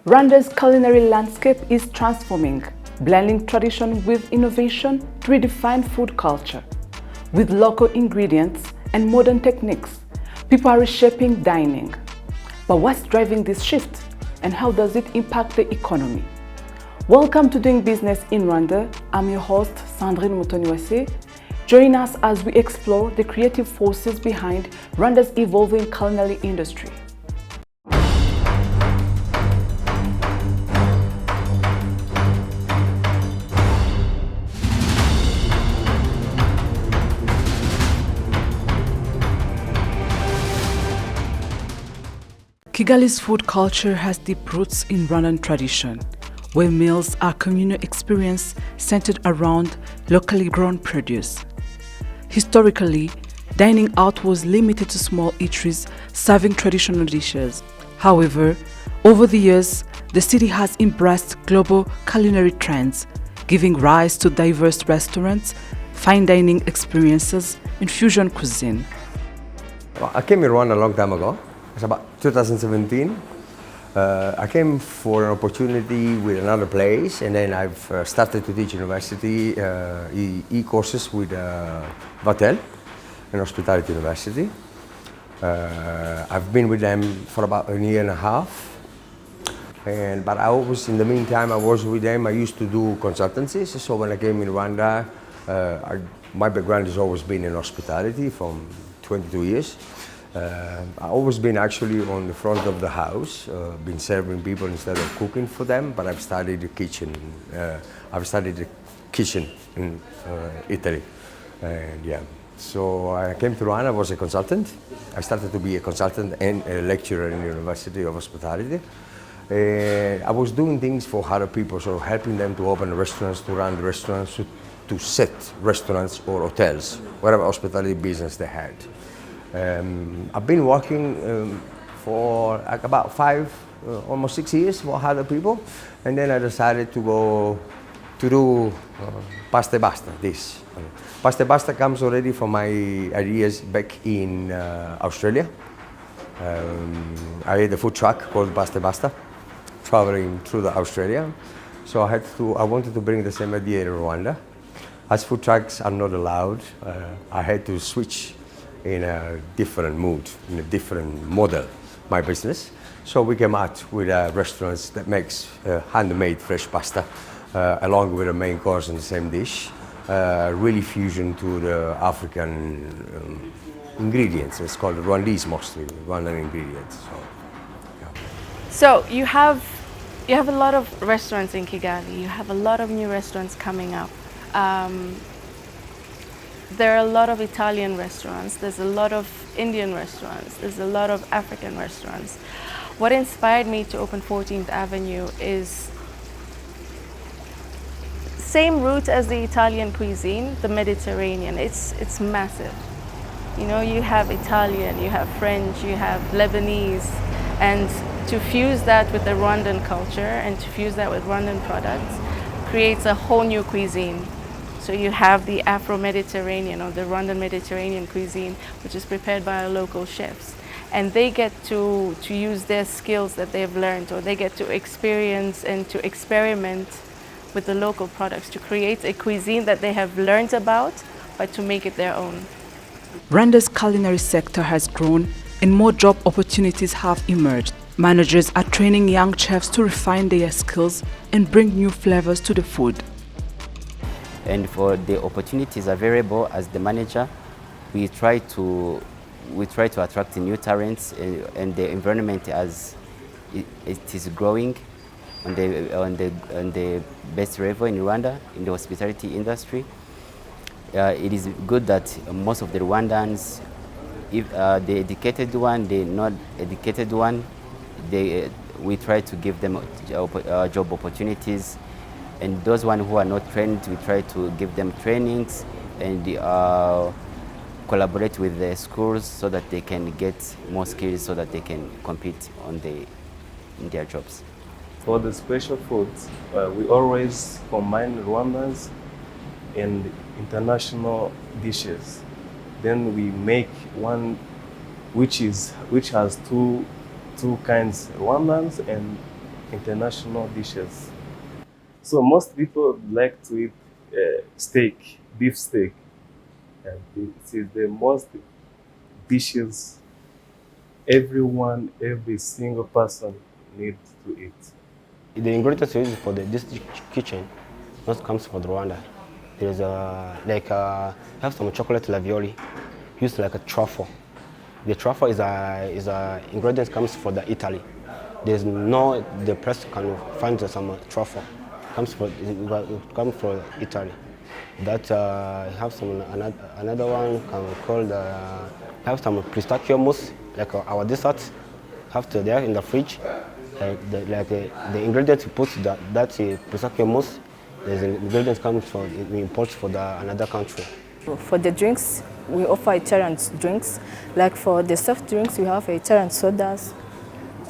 Rwanda's culinary landscape is transforming, blending tradition with innovation to redefine food culture. With local ingredients and modern techniques, people are reshaping dining. But what's driving this shift, and how does it impact the economy? Welcome to Doing Business in Rwanda. I'm your host, Sandrine Mutoniwase. Join us as we explore the creative forces behind Rwanda's evolving culinary industry. Kigali's food culture has deep roots in Rwandan tradition, where meals are communal experience centered around locally grown produce. Historically, dining out was limited to small eateries serving traditional dishes. However, over the years, the city has embraced global culinary trends, giving rise to diverse restaurants, fine dining experiences, and fusion cuisine. Well, I came in Rwanda a long time ago. It's about 2017. I came for an opportunity with another place, and then I've started to teach university e-courses with Vatel, an hospitality university. I've been with them for about a year and a half. But I always, in the meantime, I was with them. I used to do consultancies. So when I came in Rwanda, my background has always been in hospitality from 22 years. I've always been actually on the front of the house, been serving people instead of cooking for them, but I've studied the kitchen. I've studied the kitchen in Italy, and yeah. So I came to Rwanda, I was a consultant. I started to be a consultant and a lecturer in the University of Hospitality. I was doing things for other people, so helping them to open restaurants, to run restaurants, to set restaurants or hotels, whatever hospitality business they had. I've been working for like about almost 6 years for other people, and then I decided to go to do pasta e basta. Pasta e basta comes already from my ideas back in Australia. I had a food truck called Pasta e Basta, traveling through Australia. So I wanted to bring the same idea in Rwanda. As food trucks are not allowed, I had to switch in a different mood, in a different model, my business. So we came out with restaurants that makes handmade fresh pasta along with a main course in the same dish, really fusion to the African ingredients. It's called Rwandese mostly, Rwandan ingredients. So, yeah. So you have a lot of restaurants in Kigali. You have a lot of new restaurants coming up. There are a lot of Italian restaurants, there's a lot of Indian restaurants, there's a lot of African restaurants. What inspired me to open 14th Avenue is same route as the Italian cuisine, the Mediterranean. It's massive. You know, you have Italian, you have French, you have Lebanese, and to fuse that with the Rwandan culture and to fuse that with Rwandan products creates a whole new cuisine. So you have the Afro-Mediterranean or the Rwandan Mediterranean cuisine, which is prepared by our local chefs. And they get to use their skills that they've learned, or they get to experience and to experiment with the local products to create a cuisine that they have learned about, but to make it their own. Rwanda's culinary sector has grown and more job opportunities have emerged. Managers are training young chefs to refine their skills and bring new flavors to the food. And for the opportunities available as the manager, we try to attract new talents, and the environment as it is growing on the best level in Rwanda in the hospitality industry. It is good that most of the Rwandans, if the educated one, the not educated one, we try to give them job opportunities. And those ones who are not trained, we try to give them trainings and collaborate with the schools so that they can get more skills so that they can compete in their jobs. For the special foods, we always combine Rwandans and international dishes. Then we make one which has two kinds, Rwandans and international dishes. So most people like to eat steak, beef steak, and this is the most dishes every single person needs to eat. The ingredients used for this kitchen most comes from Rwanda. There's have some chocolate ravioli, used like a truffle. The truffle is a ingredients comes from Italy. There's no the press can find some truffle comes from Italy. That have some another one can called have some pistachio mousse like our dessert. Have to there in the fridge. The ingredients you put that pistachio mousse. The ingredients comes from we import for another country. For the drinks, we offer Italian drinks. Like for the soft drinks, we have Italian sodas.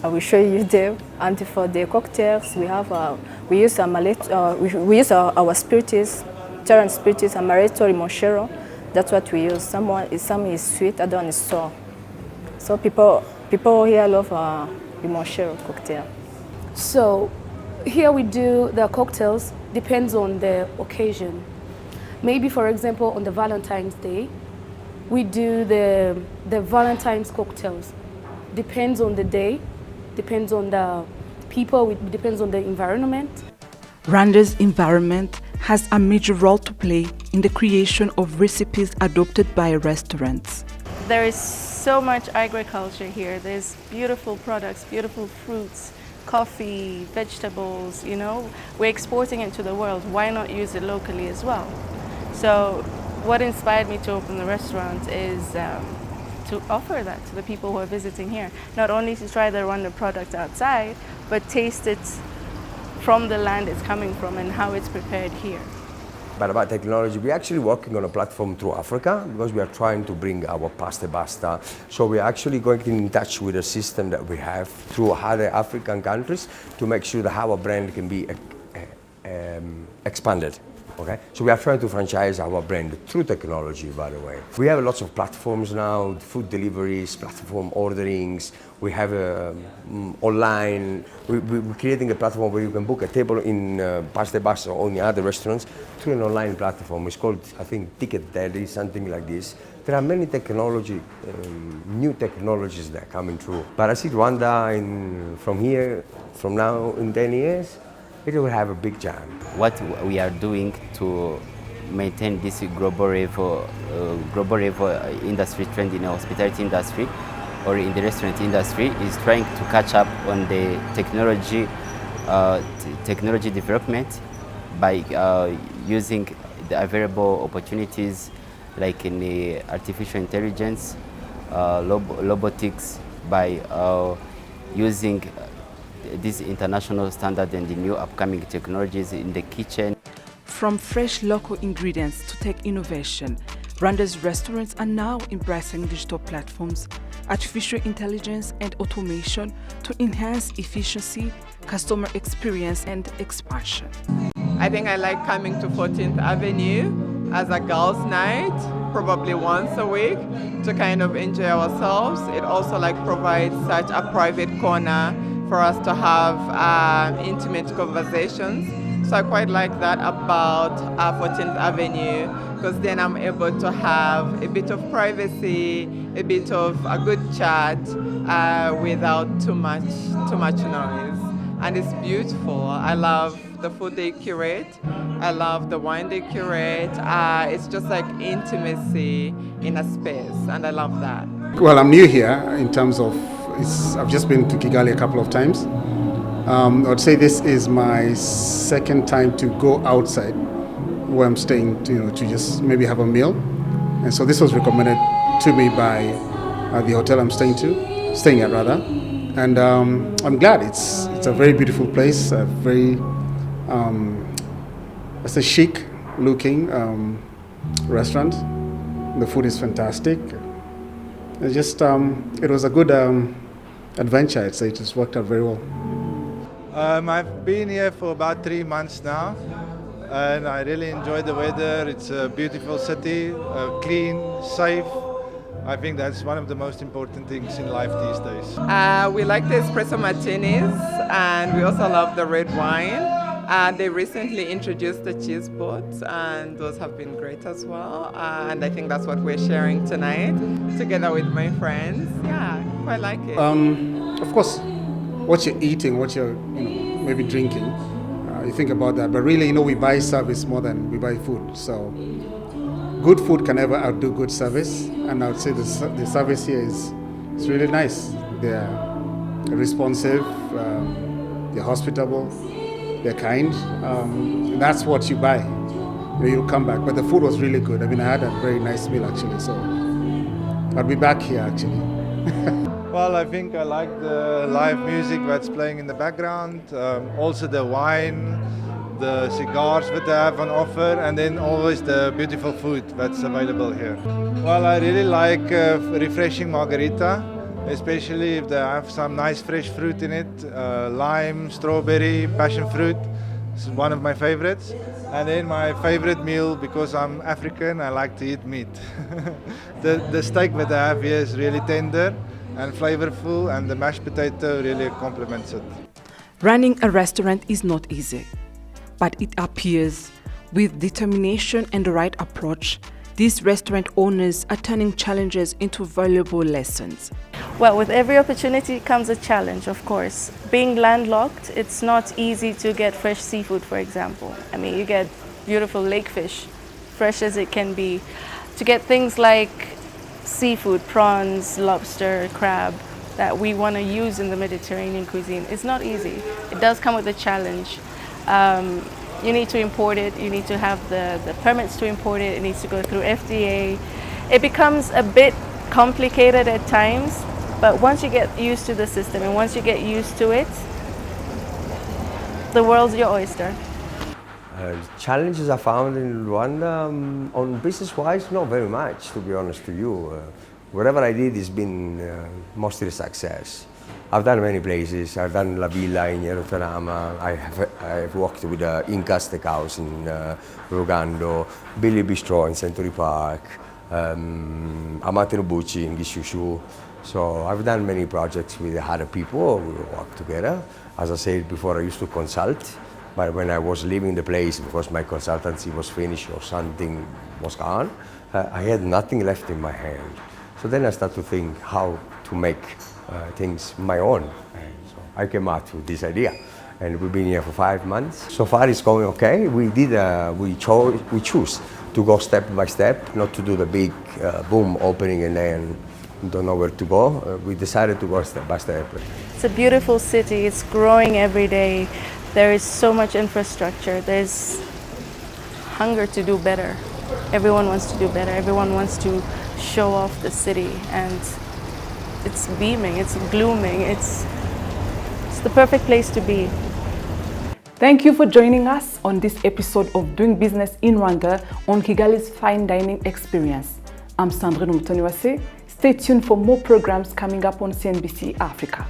I will show you them. And for the cocktails, we use our spirits, Italian spirits, amaretto, limoncello. That's what we use. Some is sweet, other one is sour. So people here love limoncello cocktail. So here we do the cocktails, depends on the occasion. Maybe, for example, on the Valentine's Day, we do the Valentine's cocktails. Depends on the day, depends on the people, it depends on the environment. Rwanda's environment has a major role to play in the creation of recipes adopted by restaurants. There is so much agriculture here. There's beautiful products, beautiful fruits, coffee, vegetables, you know. We're exporting it to the world. Why not use it locally as well? So what inspired me to open the restaurant is to offer that to the people who are visiting here. Not only to try the Rwanda product outside, but taste it from the land it's coming from and how it's prepared here. But about technology, we're actually working on a platform through Africa because we are trying to bring our pasta. So we're actually going in touch with a system that we have through other African countries to make sure that our brand can be expanded. Okay? So we are trying to franchise our brand through technology, by the way. We have lots of platforms now, food deliveries, platform orderings. We have online. We're creating a platform where you can book a table in Pasta or any other restaurants through an online platform. It's called, I think, Ticket Daddy, something like this. There are many new technologies that are coming through. But I see Rwanda from now in 10 years, it will have a big jump. What we are doing to maintain this global level industry trend in the hospitality industry or in the restaurant industry is trying to catch up on the technology development by using the available opportunities like in the artificial intelligence, robotics, by using this international standard and the new upcoming technologies in the kitchen. From fresh local ingredients to tech innovation, Rwanda's restaurants are now embracing digital platforms, artificial intelligence and automation to enhance efficiency, customer experience and expansion. I think I like coming to 14th Avenue as a girls' night, probably once a week, to kind of enjoy ourselves. It also provides such a private corner for us to have intimate conversations. So I quite like that about 14th Avenue, because then I'm able to have a bit of privacy, a bit of a good chat without too much noise. And it's beautiful. I love the food they curate. I love the wine they curate. It's just like intimacy in a space, and I love that. Well, I'm new here in terms of I've just been to Kigali a couple of times. I would say this is my second time to go outside where I'm staying to just maybe have a meal. And so this was recommended to me by the hotel I'm staying at rather. And I'm glad. It's a very beautiful place, a very it's a chic looking restaurant. The food is fantastic. It was a good adventure. I'd say it just worked out very well. I've been here for about 3 months now, and I really enjoy the weather. It's a beautiful city, clean, safe, I think that's one of the most important things in life these days. We like the espresso martinis, and we also love the red wine. They recently introduced the cheese boats, and those have been great as well. And I think that's what we're sharing tonight, together with my friends. Yeah, quite like it. Of course, what you're eating, what you're maybe drinking, you think about that. But really, we buy service more than we buy food. So good food can never outdo good service. And I would say the service here is really nice. They're responsive, they're hospitable, they're kind. And that's what you buy. You'll come back. But the food was really good. I mean, I had a very nice meal actually. So I'll be back here actually. Well, I think I like the live music that's playing in the background, also the wine, the cigars that they have on offer, and then always the beautiful food that's available here. Well, I really like refreshing margarita, especially if they have some nice fresh fruit in it, lime, strawberry, passion fruit. It's one of my favorites. And then my favorite meal, because I'm African, I like to eat meat. The steak that they have here is really tender and flavorful, and the mashed potato really complements it. Running a restaurant is not easy, but it appears with determination and the right approach, these restaurant owners are turning challenges into valuable lessons. Well, with every opportunity comes a challenge, of course. Being landlocked, it's not easy to get fresh seafood, for example. I mean, you get beautiful lake fish, fresh as it can be. To get things like seafood, prawns, lobster, crab, that we want to use in the Mediterranean cuisine, it's not easy. It does come with a challenge. You need to import it, you need to have the permits to import it, it needs to go through FDA. It becomes a bit complicated at times, but once you get used to the system and once you get used to it, the world's your oyster. Challenges I found in Rwanda, on business-wise, not very much, to be honest to you. Whatever I did has been mostly a success. I've done many places. I've done La Villa in Yerusalema. I have worked with Inca Steakhouse in Rugando, Billy Bistro in Century Park, Amate Nobuchi in Gishushu. So I've done many projects with other people. We work together. As I said before, I used to consult. But when I was leaving the place, because my consultancy was finished or something was gone, I had nothing left in my hand. So then I started to think how to make things my own. And so I came out with this idea. And we've been here for 5 months. So far it's going okay. We choose to go step by step, not to do the big boom opening and then don't know where to go. We decided to go step by step. It's a beautiful city. It's growing every day. There is so much infrastructure. There's hunger to do better. Everyone wants to do better. Everyone wants to show off the city, and it's beaming, it's glooming. It's the perfect place to be. Thank you for joining us on this episode of Doing Business in Rwanda on Kigali's Fine Dining Experience. I'm Sandrine Umutoniwase. Stay tuned for more programs coming up on CNBC Africa.